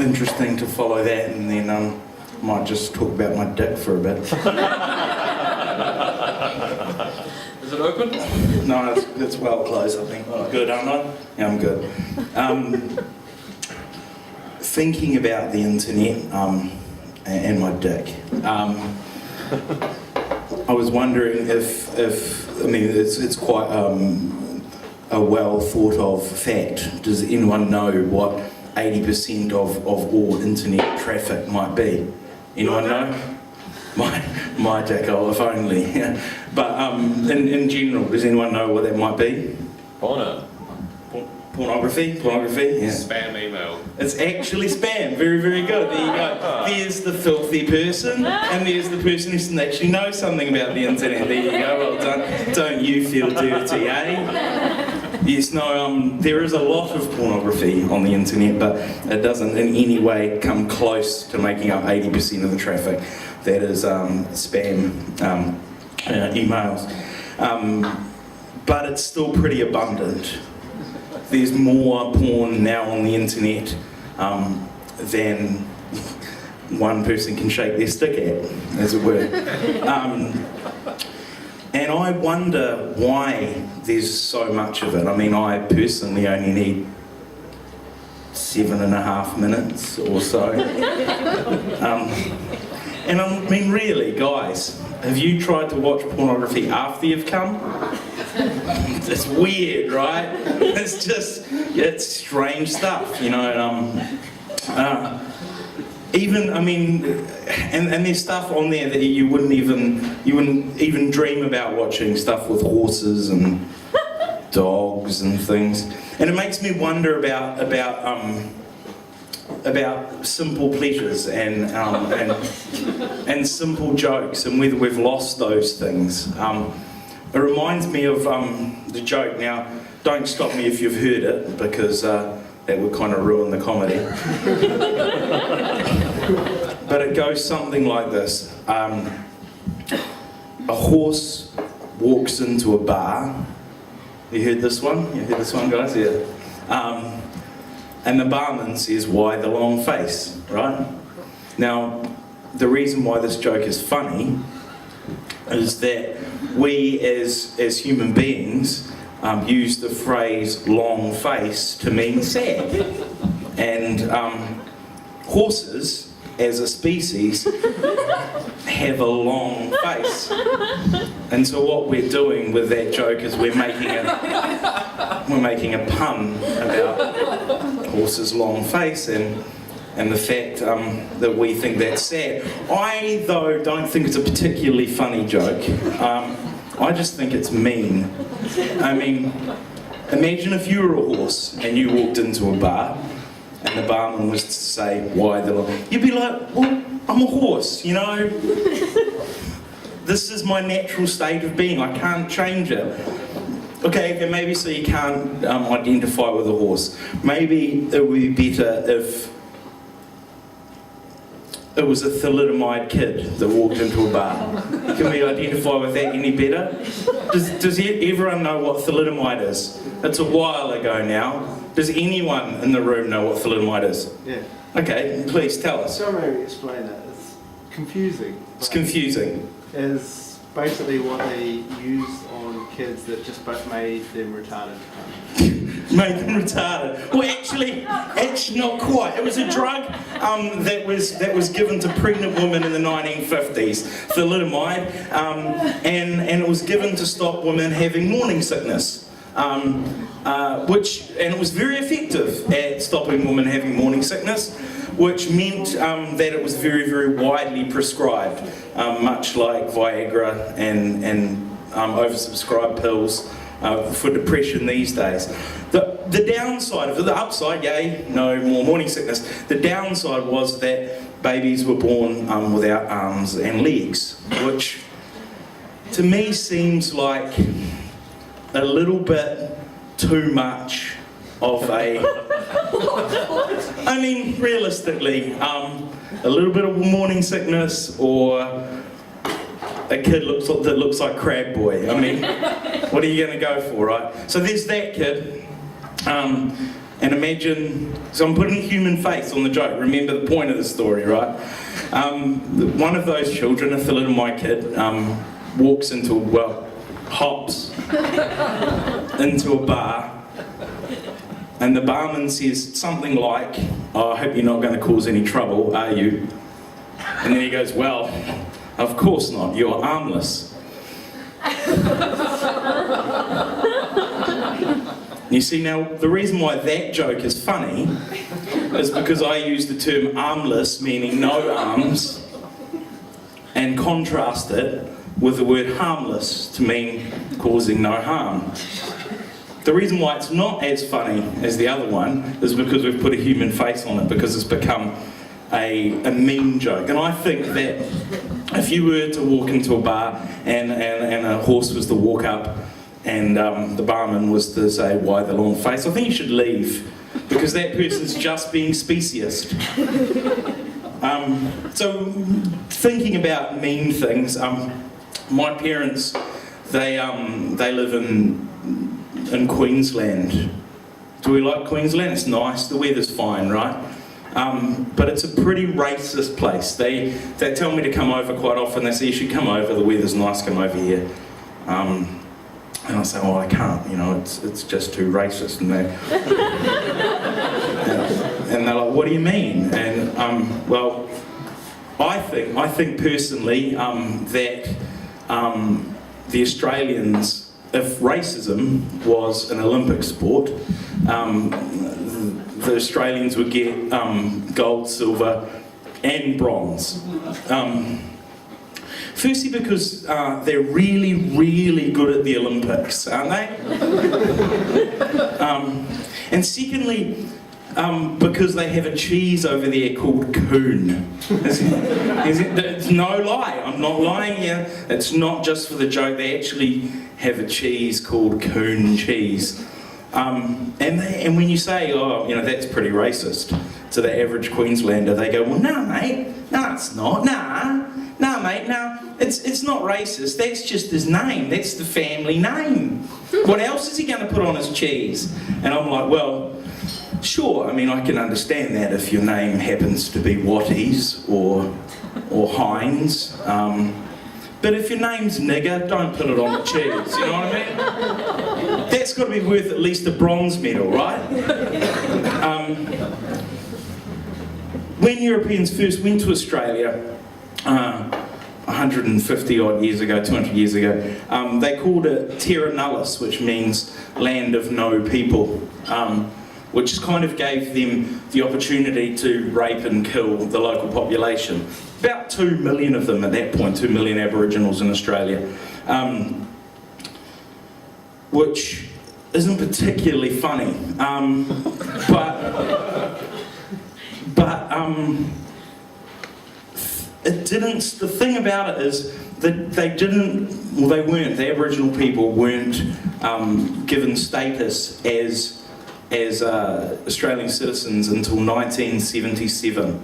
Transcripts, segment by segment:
interesting to follow that, and then might just talk about my dick for a bit. Is it open? No, it's well closed, I think. Oh, good, aren't I? Yeah, I'm good. Thinking about the internet and my dick, I was wondering if I mean, it's quite a well thought of fact. Does anyone know what 80% of all internet traffic might be? Anyone know? My dick, oh, if only. But in general, does anyone know what that might be? Porno. Pornography? Yeah. Spam email. It's actually spam. Very, very good. There you go. There's the filthy person, and there's the person who doesn't actually know something about the internet. There you go. Well done. Don't you feel dirty, eh? Yes, no, there is a lot of pornography on the internet, but it doesn't in any way come close to making up 80% of the traffic. That is spam emails. But it's still pretty abundant. There's more porn now on the internet than one person can shake their stick at, as it were. And I wonder why there's so much of it. I mean, I personally only need 7.5 minutes or so. And I mean, really, guys, have you tried to watch pornography after you've come? It's weird, right? It's strange stuff, you know. Even, I mean, and there's stuff on there that you wouldn't even dream about watching, stuff with horses and dogs and things. And it makes me wonder about simple pleasures and simple jokes, and whether we've lost those things. It reminds me of the joke. Now, don't stop me if you've heard it, because that would kind of ruin the comedy. But it goes something like this. A horse walks into a bar. You heard this one? You heard this one, guys? Yeah. And the barman says, "Why the long face?" Right? Now, the reason why this joke is funny is that we as human beings use the phrase "long face" to mean sad. And horses, as a species, have a long face. And so what we're doing with that joke is we're making a pun about horse's long face and the fact that we think that's sad. I, though, don't think it's a particularly funny joke. I just think it's mean. I mean, imagine if you were a horse and you walked into a bar and the barman was to say, "Why the long?" You'd be like, "Well, I'm a horse, you know. This is my natural state of being. I can't change it." Okay, maybe so you can't identify with a horse. Maybe it would be better if it was a thalidomide kid that walked into a bar. Can we identify with that any better? Does everyone know what thalidomide is? It's a while ago now. Does anyone in the room know what thalidomide is? Yeah. Okay, please tell us. So maybe explain it. It's confusing. It's confusing. It's basically what they use on kids that just made them retarded. Made them retarded. Well, actually not quite. It was a drug that was given to pregnant women in the 1950s, thalidomide, and it was given to stop women having morning sickness. And it was very effective at stopping women having morning sickness, which meant that it was very, very widely prescribed, much like Viagra and oversubscribed pills for depression these days. The downside of it, the upside, yay, no more morning sickness. The downside was that babies were born without arms and legs, which to me seems like a little bit too much of a... I mean, realistically, a little bit of morning sickness or a kid that looks like Crab Boy. I mean, what are you going to go for, right? So there's that kid. And imagine, so I'm putting a human face on the joke. Remember the point of the story, right? One of those children, a little my kid, walks into, hops into a bar, and the barman says something like, "Oh, I hope you're not going to cause any trouble, are you?" And then he goes, "Well, of course not, you're armless." You see, now, the reason why that joke is funny is because I use the term armless, meaning no arms, and contrast it with the word harmless to mean causing no harm. The reason why it's not as funny as the other one is because we've put a human face on it, because it's become a meme joke. And I think that if you were to walk into a bar and a horse was to walk up and the barman was to say, "Why the long face?" I think you should leave, because that person's just being speciest. So thinking about meme things, my parents, they live in Queensland. Do we like Queensland? It's nice, the weather's fine, right? But it's a pretty racist place. They tell me to come over quite often. They say, "You should come over, the weather's nice, come over here." And I say, "Oh, I can't, it's just too racist." And they're like, "What do you mean?" And I think personally that the Australians, if racism was an Olympic sport, the Australians would get gold, silver and bronze. Firstly, because they're really, really good at the Olympics, aren't they? And secondly, because they have a cheese over there called coon. It's no lie, I'm not lying here. It's not just for the joke, they actually have a cheese called coon cheese. And when you say, "Oh, that's pretty racist," to the average Queenslander, they go, "Well, no, mate, no, it's not, no, mate, no, it's not racist, that's just his name, that's the family name. What else is he going to put on his cheese?" And I'm like, "Well, sure, I can understand that if your name happens to be Watties or Heinz, but if your name's Nigger, don't put it on the cheese, you know what I mean? That's got to be worth at least a bronze medal, right?" When Europeans first went to Australia, 150 odd years ago, 200 years ago, they called it Terra Nullis, which means land of no people. Which kind of gave them the opportunity to rape and kill the local population. About 2 million of them at that point, 2 million Aboriginals in Australia. Which isn't particularly funny. It didn't, the thing about it is that the Aboriginal people weren't given status as Australian citizens until 1977.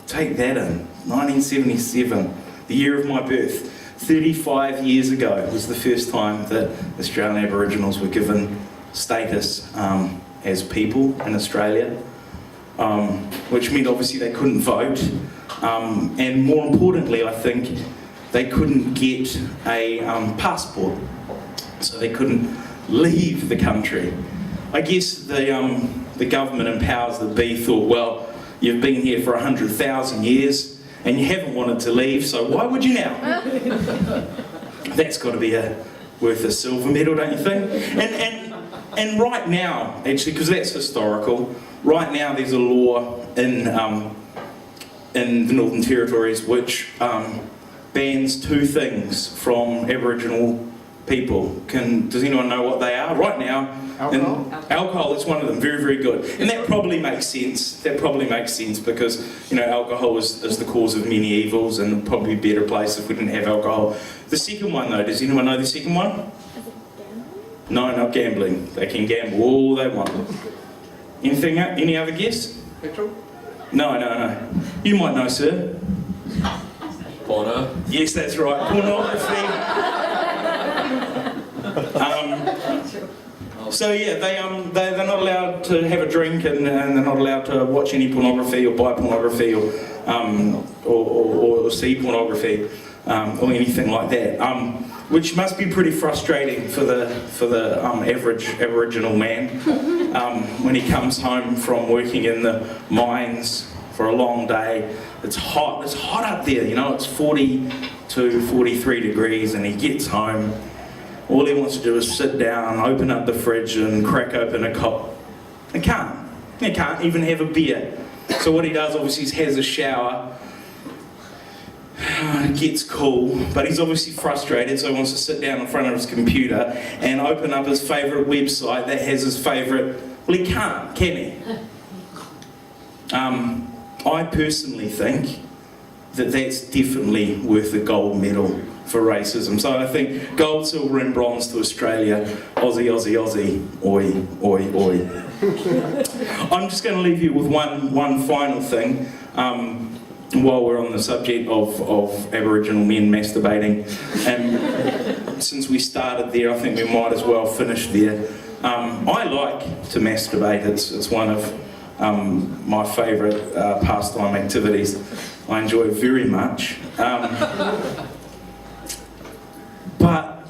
Take that in, 1977, the year of my birth. 35 years ago was the first time that Australian Aboriginals were given status as people in Australia, which meant obviously they couldn't vote, and more importantly I think they couldn't get a passport, so they couldn't leave the country. I guess the government and powers that be thought, well, you've been here for 100,000 years and you haven't wanted to leave, so why would you now? That's got to be worth a silver medal, don't you think? And right now, actually, because that's historical, right now there's a law in the Northern Territories which bans two things from Aboriginal people. Does anyone know what they are? Right now, alcohol is one of them. Very, very good. And that probably makes sense. Because, alcohol is the cause of many evils, and it'd probably be a better place if we didn't have alcohol. The second one, though, does anyone know the second one? Is it gambling? No, not gambling. They can gamble all they want. Any other guess? Petrol? No. You might know, sir. Porno. Yes, that's right. Pornography. So yeah, they're not allowed to have a drink, and they're not allowed to watch any pornography or buy pornography or see pornography or anything like that. Which must be pretty frustrating for the average Aboriginal man when he comes home from working in the mines for a long day. It's hot up there, you know, it's 40 to 43 degrees, and he gets home. All he wants to do is sit down, open up the fridge and crack open a cup. He can't even have a beer. So what he does, obviously, is has a shower. It gets cool, but he's obviously frustrated, so he wants to sit down in front of his computer and open up his favourite website that has his favourite... Well, he can't, can he? I personally think that that's definitely worth a gold medal for racism. So I think gold, silver and bronze to Australia. Aussie, Aussie, Aussie. Oi, oi, oi. I'm just going to leave you with one final thing. While we're on the subject of Aboriginal men masturbating, and since we started there, I think we might as well finish there. I like to masturbate. It's one of my favourite pastime activities. I enjoy it very much. But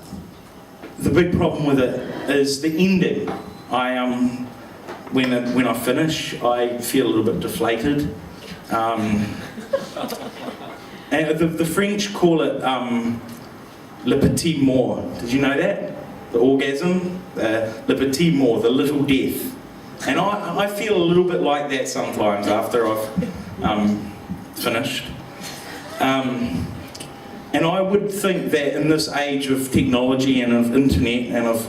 the big problem with it is the ending. When I finish, I feel a little bit deflated. And the French call it le petit mort. Did you know that? The orgasm, le petit mort, the little death. And I feel a little bit like that sometimes after I've finished. And I would think that in this age of technology and of internet and of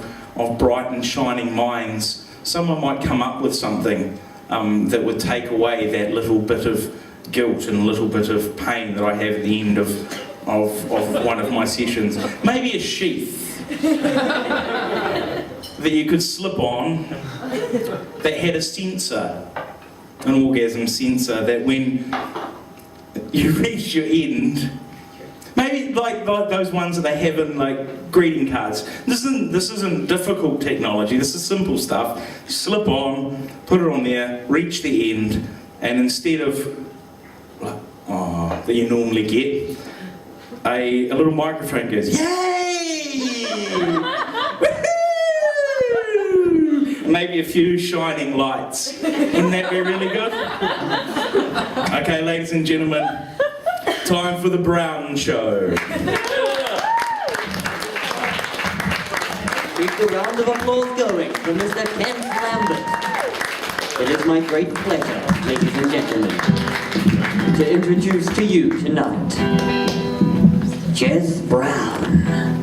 bright and shining minds, someone might come up with something that would take away that little bit of guilt and a little bit of pain that I have at the end of one of my sessions. Maybe a sheath that you could slip on that had a sensor, an orgasm sensor, that when you reach your end, maybe like those ones that they have in like greeting cards. This isn't difficult technology, this is simple stuff. Slip on, put it on there, reach the end, and instead of that you normally get, a little microphone goes, yay! Woohoo! Maybe a few shining lights. Wouldn't that be really good? Okay, ladies and gentlemen, time for the Brown Show. Keep the round of applause going for Mr. Ken Lambert. It is my great pleasure, ladies and gentlemen, to introduce to you tonight, Jez Brown.